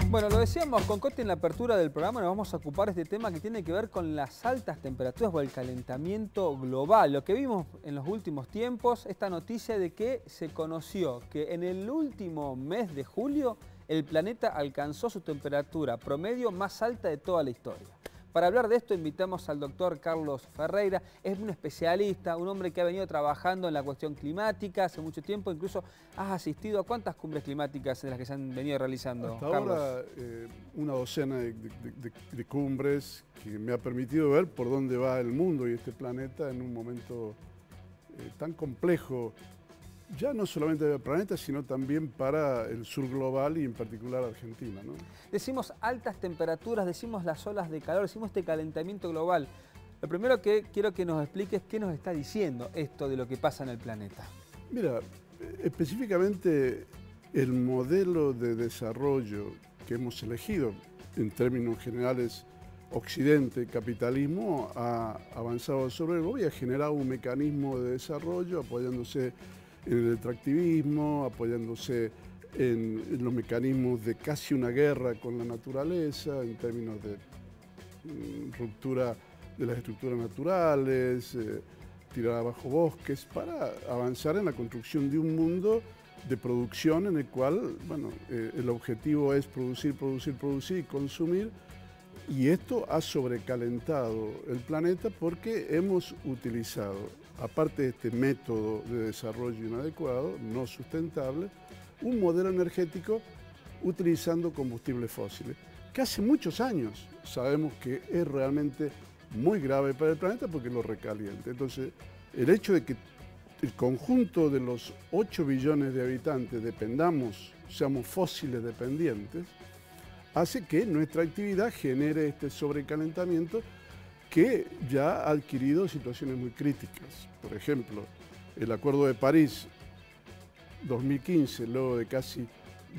Bueno, lo decíamos con Coti en la apertura del programa, nos vamos a ocupar de este tema que tiene que ver con las altas temperaturas o el calentamiento global. Lo que vimos en los últimos tiempos, esta noticia de que se conoció que en el último mes de julio el planeta alcanzó su temperatura promedio más alta de toda la historia. Para hablar de esto invitamos al doctor Carlos Ferreira, es un especialista, un hombre que ha venido trabajando en la cuestión climática hace mucho tiempo, incluso has asistido a ¿cuántas cumbres climáticas de las que se han venido realizando, Hasta Carlos? ahora una docena de cumbres que me ha permitido ver por dónde va el mundo y este planeta en un momento tan complejo, ya no solamente del planeta, sino también para el sur global y en particular Argentina, ¿no? Decimos altas temperaturas, decimos las olas de calor, decimos este calentamiento global. Lo primero que quiero que nos expliques qué nos está diciendo esto de lo que pasa en el planeta. Mira, específicamente el modelo de desarrollo que hemos elegido, en términos generales, Occidente, capitalismo, ha avanzado sobre el globo y ha generado un mecanismo de desarrollo apoyándose en el extractivismo, apoyándose en los mecanismos de casi una guerra con la naturaleza, en términos de ruptura de las estructuras naturales, tirar abajo bosques, para avanzar en la construcción de un mundo de producción en el cual, bueno, el objetivo es producir, producir, producir y consumir. Y esto ha sobrecalentado el planeta porque hemos utilizado, aparte de este método de desarrollo inadecuado, no sustentable, un modelo energético utilizando combustibles fósiles, que hace muchos años sabemos que es realmente muy grave para el planeta porque lo recalienta. Entonces, el hecho de que el conjunto de los 8 billones de habitantes dependamos, seamos fósiles dependientes, hace que nuestra actividad genere este sobrecalentamiento que ya ha adquirido situaciones muy críticas. Por ejemplo, el Acuerdo de París 2015, luego de casi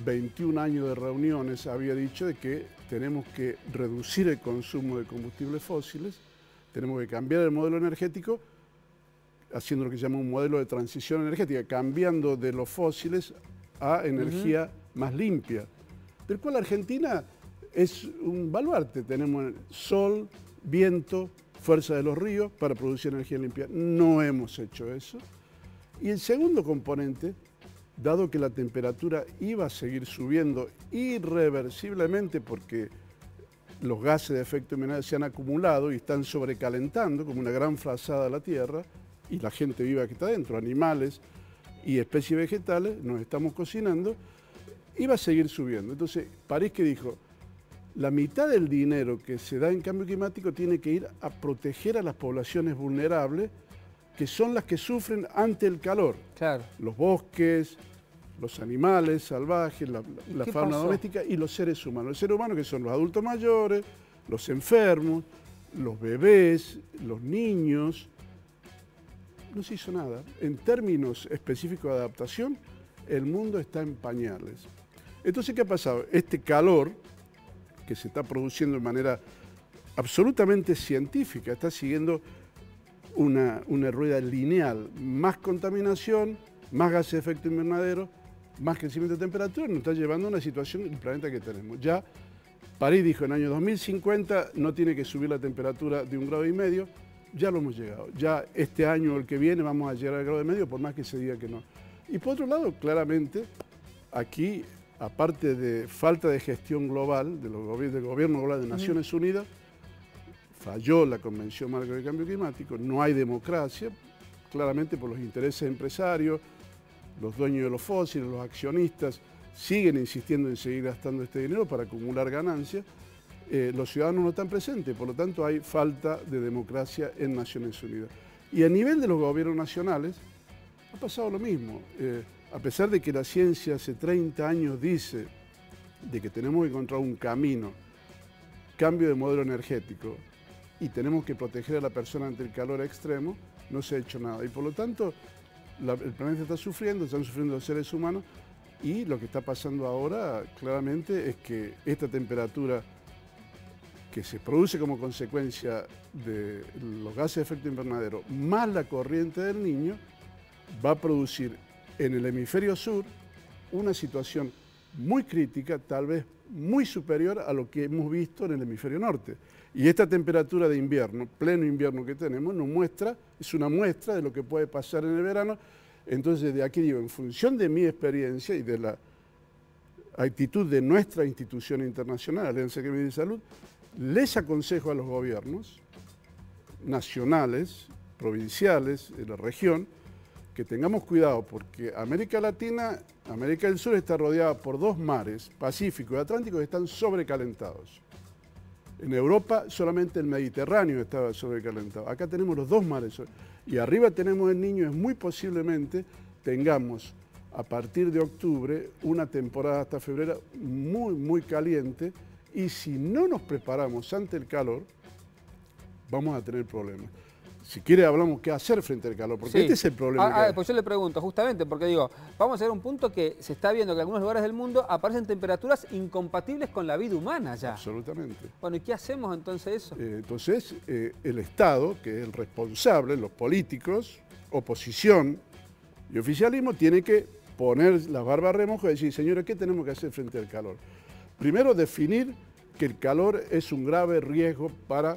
21 años de reuniones, había dicho de que tenemos que reducir el consumo de combustibles fósiles, tenemos que cambiar el modelo energético, haciendo lo que se llama un modelo de transición energética, cambiando de los fósiles a energía más limpia, del cual Argentina es un baluarte. Tenemos sol, viento, fuerza de los ríos para producir energía limpia. No hemos hecho eso. Y el segundo componente, dado que la temperatura iba a seguir subiendo irreversiblemente porque los gases de efecto invernadero se han acumulado y están sobrecalentando como una gran frazada a la Tierra, y la gente viva que está dentro, animales y especies vegetales, nos estamos cocinando, iba a seguir subiendo. Entonces, París que dijo, la mitad del dinero que se da en cambio climático tiene que ir a proteger a las poblaciones vulnerables, que son las que sufren ante el calor. Claro. Los bosques, los animales salvajes, la fauna doméstica y los seres humanos. Los seres humanos que son los adultos mayores, los enfermos, los bebés, los niños. No se hizo nada. En términos específicos de adaptación, el mundo está en pañales. Entonces, ¿qué ha pasado? Este calor que se está produciendo de manera absolutamente científica, está siguiendo una rueda lineal, más contaminación, más gases de efecto invernadero, más crecimiento de temperatura, nos está llevando a una situación del planeta que tenemos. Ya París dijo en el año 2050 no tiene que subir la temperatura de 1,5 grados, ya lo hemos llegado. Ya este año o el que viene vamos a llegar al 1,5 grados, por más que se diga que no. Y por otro lado, claramente, aquí, aparte de falta de gestión global del gobierno global de Naciones Unidas, falló la Convención Marco del Cambio Climático, no hay democracia, claramente por los intereses empresarios, los dueños de los fósiles, los accionistas, siguen insistiendo en seguir gastando este dinero para acumular ganancias. Los ciudadanos no están presentes, por lo tanto hay falta de democracia en Naciones Unidas. Y a nivel de los gobiernos nacionales ha pasado lo mismo. A pesar de que la ciencia hace 30 años dice de que tenemos que encontrar un camino, cambio de modelo energético, y tenemos que proteger a la persona ante el calor extremo, no se ha hecho nada. Y por lo tanto, el planeta está sufriendo, están sufriendo los seres humanos, y lo que está pasando ahora claramente es que esta temperatura que se produce como consecuencia de los gases de efecto invernadero, más la corriente del Niño, va a producir en el hemisferio sur una situación muy crítica, tal vez muy superior a lo que hemos visto en el hemisferio norte. Y esta temperatura de invierno, pleno invierno que tenemos, es una muestra de lo que puede pasar en el verano. Entonces, de aquí digo, en función de mi experiencia y de la actitud de nuestra institución internacional, Alianza Gremial de Salud, les aconsejo a los gobiernos nacionales, provinciales, de la región, que tengamos cuidado porque América Latina, América del Sur está rodeada por dos mares, Pacífico y Atlántico, que están sobrecalentados. En Europa solamente el Mediterráneo estaba sobrecalentado. Acá tenemos los dos mares y arriba tenemos el Niño. Es muy posiblemente tengamos a partir de octubre una temporada hasta febrero muy caliente, y si no nos preparamos ante el calor vamos a tener problemas. Si quiere hablamos qué hacer frente al calor, porque este es el problema. Pues yo le pregunto, justamente, porque digo, vamos a llegar a un punto que se está viendo que en algunos lugares del mundo aparecen temperaturas incompatibles con la vida humana ya. Absolutamente. Bueno, ¿y qué hacemos entonces eso? Entonces, el Estado, que es el responsable, los políticos, oposición y oficialismo, tiene que poner las barbas a remojo y decir, señores, ¿qué tenemos que hacer frente al calor? Primero, definir que el calor es un grave riesgo para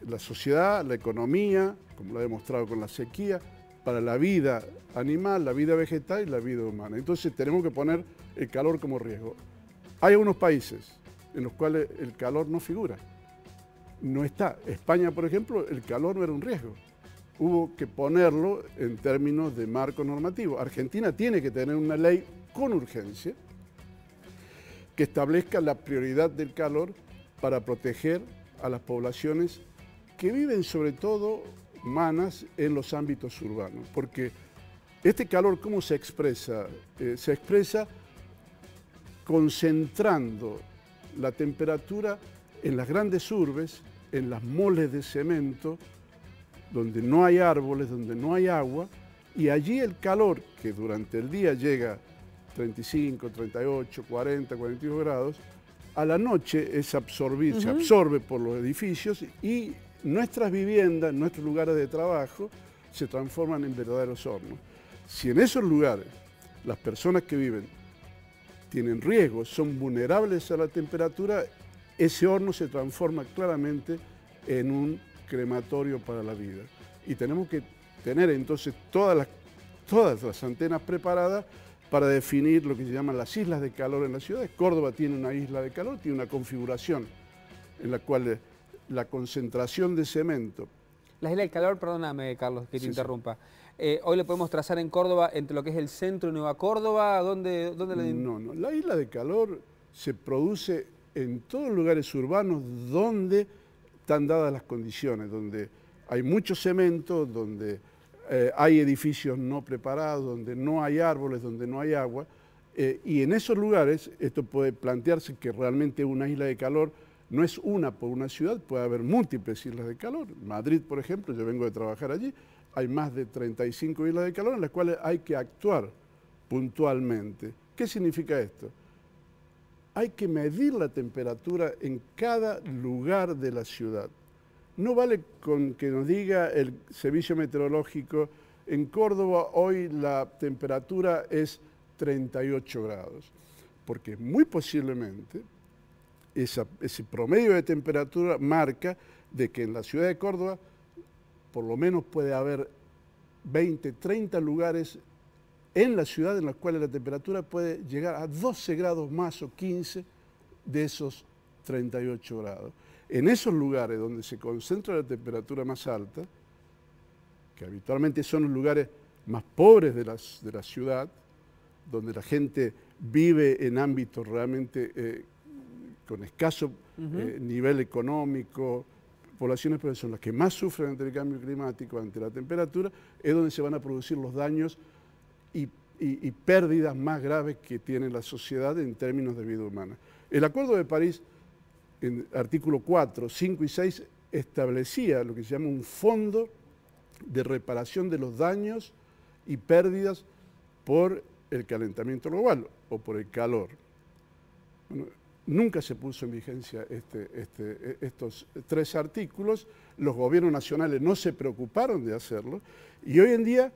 la sociedad, la economía, como lo ha demostrado con la sequía, para la vida animal, la vida vegetal y la vida humana. Entonces tenemos que poner el calor como riesgo. Hay algunos países en los cuales el calor no figura. No está. España, por ejemplo, el calor no era un riesgo. Hubo que ponerlo en términos de marco normativo. Argentina tiene que tener una ley con urgencia que establezca la prioridad del calor para proteger a las poblaciones que viven sobre todo humanas en los ámbitos urbanos. Porque este calor, ¿cómo se expresa? Se expresa concentrando la temperatura en las grandes urbes, en las moles de cemento, donde no hay árboles, donde no hay agua, y allí el calor, que durante el día llega a 35, 38, 40, 42 grados, a la noche es absorbido, se absorbe por los edificios y nuestras viviendas, nuestros lugares de trabajo se transforman en verdaderos hornos. Si en esos lugares las personas que viven tienen riesgos, son vulnerables a la temperatura, ese horno se transforma claramente en un crematorio para la vida. Y tenemos que tener entonces todas las antenas preparadas para definir lo que se llaman las islas de calor en las ciudades. Córdoba tiene una isla de calor, tiene una configuración en la cual la concentración de cemento. La isla del calor, perdóname, Carlos, que te interrumpa. Hoy le podemos trazar en Córdoba, entre lo que es el centro y Nueva Córdoba, ¿dónde No, la isla de calor se produce en todos los lugares urbanos donde están dadas las condiciones, donde hay mucho cemento, donde hay edificios no preparados, donde no hay árboles, donde no hay agua. Y en esos lugares esto puede plantearse que realmente una isla de calor no es una por una ciudad, puede haber múltiples islas de calor. Madrid, por ejemplo, yo vengo de trabajar allí, hay más de 35 islas de calor en las cuales hay que actuar puntualmente. ¿Qué significa esto? Hay que medir la temperatura en cada lugar de la ciudad. No vale con que nos diga el servicio meteorológico, en Córdoba hoy la temperatura es 38 grados, porque muy posiblemente ese promedio de temperatura marca de que en la ciudad de Córdoba por lo menos puede haber 20, 30 lugares en la ciudad en los cuales la temperatura puede llegar a 12 grados más o 15 de esos 38 grados. En esos lugares donde se concentra la temperatura más alta, que habitualmente son los lugares más pobres de la ciudad, donde la gente vive en ámbitos realmente con escaso nivel económico, poblaciones que son las que más sufren ante el cambio climático, ante la temperatura, es donde se van a producir los daños y pérdidas más graves que tiene la sociedad en términos de vida humana. El Acuerdo de París, en artículo 4, 5 y 6, establecía lo que se llama un fondo de reparación de los daños y pérdidas por el calentamiento global o por el calor. Bueno, nunca se puso en vigencia estos 3 artículos, los gobiernos nacionales no se preocuparon de hacerlo y hoy en día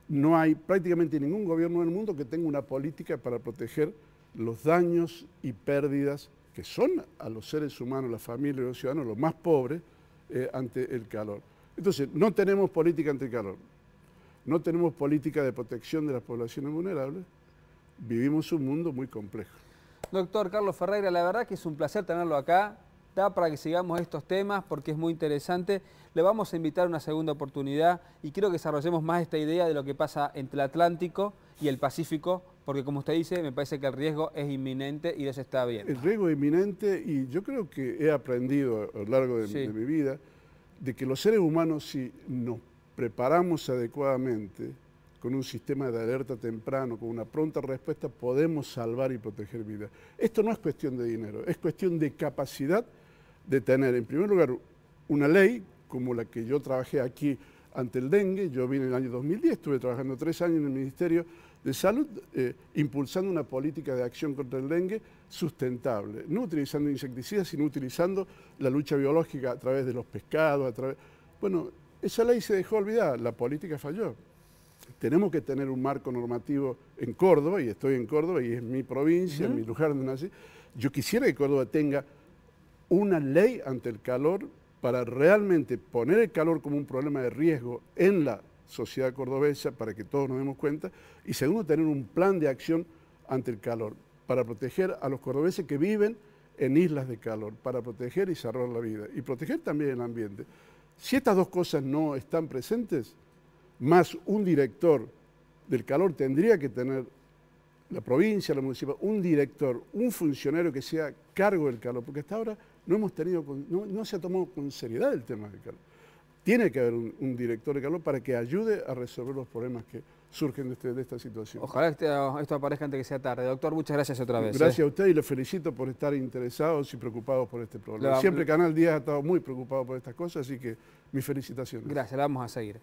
no hay prácticamente ningún gobierno del mundo que tenga una política para proteger los daños y pérdidas que son a los seres humanos, las familias, los ciudadanos, los más pobres, ante el calor. Entonces, no tenemos política ante el calor, no tenemos política de protección de las poblaciones vulnerables, vivimos un mundo muy complejo. Doctor Carlos Ferreira, la verdad que es un placer tenerlo acá. Da para que sigamos estos temas porque es muy interesante. Le vamos a invitar a una segunda oportunidad y quiero que desarrollemos más esta idea de lo que pasa entre el Atlántico y el Pacífico, porque como usted dice, me parece que el riesgo es inminente y eso está bien. El riesgo es inminente y yo creo que he aprendido a lo largo de mi vida de que los seres humanos, si nos preparamos adecuadamente, con un sistema de alerta temprano, con una pronta respuesta, podemos salvar y proteger vidas. Esto no es cuestión de dinero, es cuestión de capacidad de tener, en primer lugar, una ley como la que yo trabajé aquí ante el dengue. Yo vine en el año 2010, estuve trabajando 3 años en el Ministerio de Salud, impulsando una política de acción contra el dengue sustentable, no utilizando insecticidas, sino utilizando la lucha biológica a través de los pescados, Bueno, esa ley se dejó olvidar, la política falló. Tenemos que tener un marco normativo en Córdoba, y estoy en Córdoba, y es mi provincia, mi lugar donde nací. Yo quisiera que Córdoba tenga una ley ante el calor para realmente poner el calor como un problema de riesgo en la sociedad cordobesa, para que todos nos demos cuenta, y segundo, tener un plan de acción ante el calor, para proteger a los cordobeses que viven en islas de calor, para proteger y salvar la vida, y proteger también el ambiente. Si estas dos cosas no están presentes, más un director del calor tendría que tener la provincia, la municipalidad, un director, un funcionario que sea cargo del calor, porque hasta ahora no se ha tomado con seriedad el tema del calor. Tiene que haber un director de calor para que ayude a resolver los problemas que surgen de esta situación. Ojalá que esto aparezca antes que sea tarde. Doctor, muchas gracias otra vez. Gracias a usted y los felicito por estar interesados y preocupados por este problema. Siempre Canal 10 ha estado muy preocupado por estas cosas, así que mis felicitaciones. Gracias, la vamos a seguir.